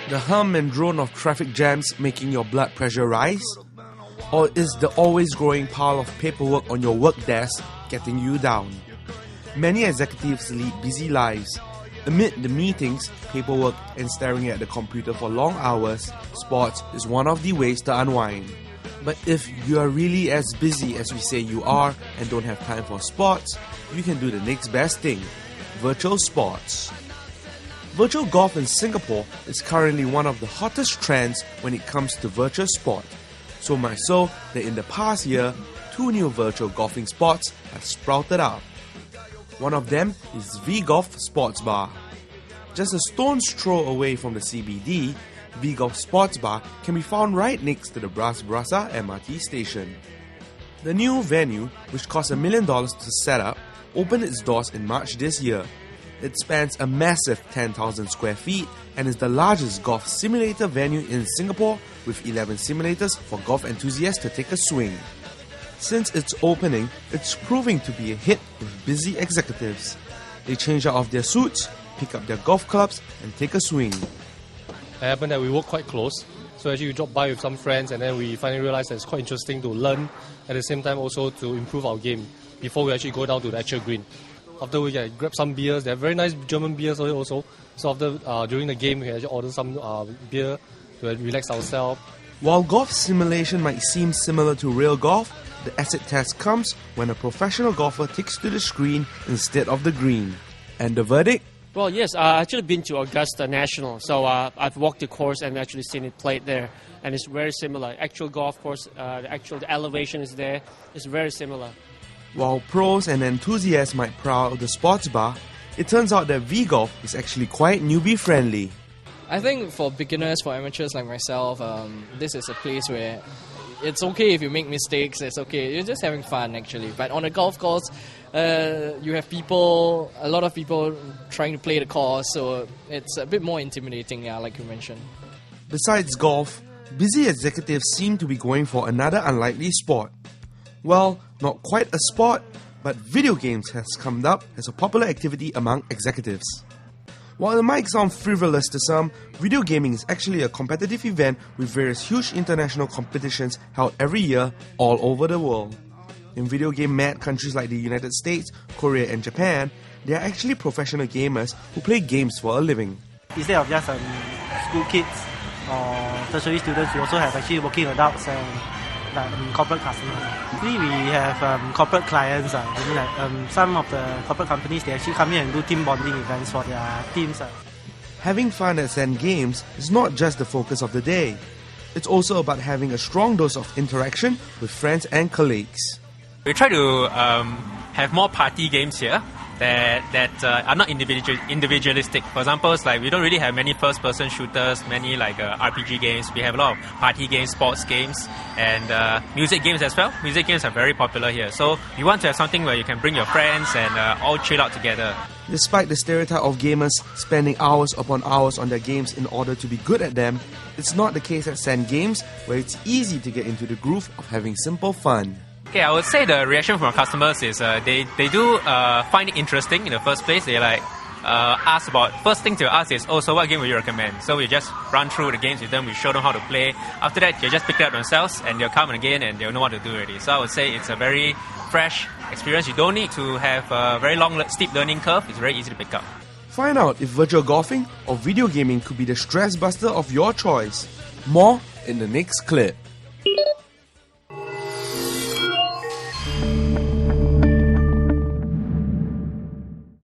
The hum and drone of traffic jams making your blood pressure rise? Or is the always growing pile of paperwork on your work desk getting you down? Many executives lead busy lives. Amid the meetings, paperwork, and staring at the computer for long hours, sports is one of the ways to unwind. But if you are really as busy as we say you are and don't have time for sports, you can do the next best thing: virtual sports. Virtual golf in Singapore is currently one of the hottest trends when it comes to virtual sport. So much so that in the past year, 2 new virtual golfing spots have sprouted up. One of them is V-Golf Sports Bar. Just a stone's throw away from the CBD, V-Golf Sports Bar can be found right next to the Bras Basah MRT station. The new venue, which cost $1 million to set up, opened its doors in March this year. It spans a massive 10,000 square feet and is the largest golf simulator venue in Singapore, with 11 simulators for golf enthusiasts to take a swing. Since its opening, it's proving to be a hit with busy executives. They change out of their suits, pick up their golf clubs and take a swing. It happened that we work quite close, so actually we dropped by with some friends and then we finally realized that it's quite interesting to learn, at the same time also to improve our game before we actually go down to the actual green. After we grab some beers, they have very nice German beers also. So after during the game, we actually order some beer to relax ourselves. While golf simulation might seem similar to real golf, the acid test comes when a professional golfer takes to the screen instead of the green. And the verdict? Well, yes, I've actually been to Augusta National, so I've walked the course and actually seen it played there, and it's very similar. Actual golf course, the elevation is there, it's very similar. While pros and enthusiasts might proud the sports bar, it turns out that V-Golf is actually quite newbie-friendly. I think for beginners, for amateurs like myself, this is a place where it's okay if you make mistakes, it's okay. You're just having fun actually. But on a golf course, you have a lot of people trying to play the course, so it's a bit more intimidating, yeah, like you mentioned. Besides golf, busy executives seem to be going for another unlikely sport. Well, not quite a sport, but video games has come up as a popular activity among executives. While it might sound frivolous to some, video gaming is actually a competitive event with various huge international competitions held every year all over the world. In video game mad countries like the United States, Korea and Japan, there are actually professional gamers who play games for a living. Instead of just school kids or tertiary students, we also have actually working adults and corporate customers. Usually we have corporate clients. Some of the corporate companies, they actually come here and do team bonding events for their teams. Having fun at Zen Games is not just the focus of the day. It's also about having a strong dose of interaction with friends and colleagues. We try to have more party games here that are not individualistic. For example, it's like we don't really have many first-person shooters, many RPG games. We have a lot of party games, sports games, and music games as well. Music games are very popular here. So you want to have something where you can bring your friends and all chill out together. Despite the stereotype of gamers spending hours upon hours on their games in order to be good at them, it's not the case at Zen Games, where it's easy to get into the groove of having simple fun. Okay, I would say the reaction from our customers is they do find it interesting in the first place. They ask about, first thing to ask is, so what game would you recommend? So we just run through the games with them, we show them how to play. After that, they just pick it up themselves and they'll come again and they'll know what to do already. So I would say it's a very fresh experience. You don't need to have a very long, steep learning curve. It's very easy to pick up. Find out if virtual golfing or video gaming could be the stress buster of your choice. More in the next clip.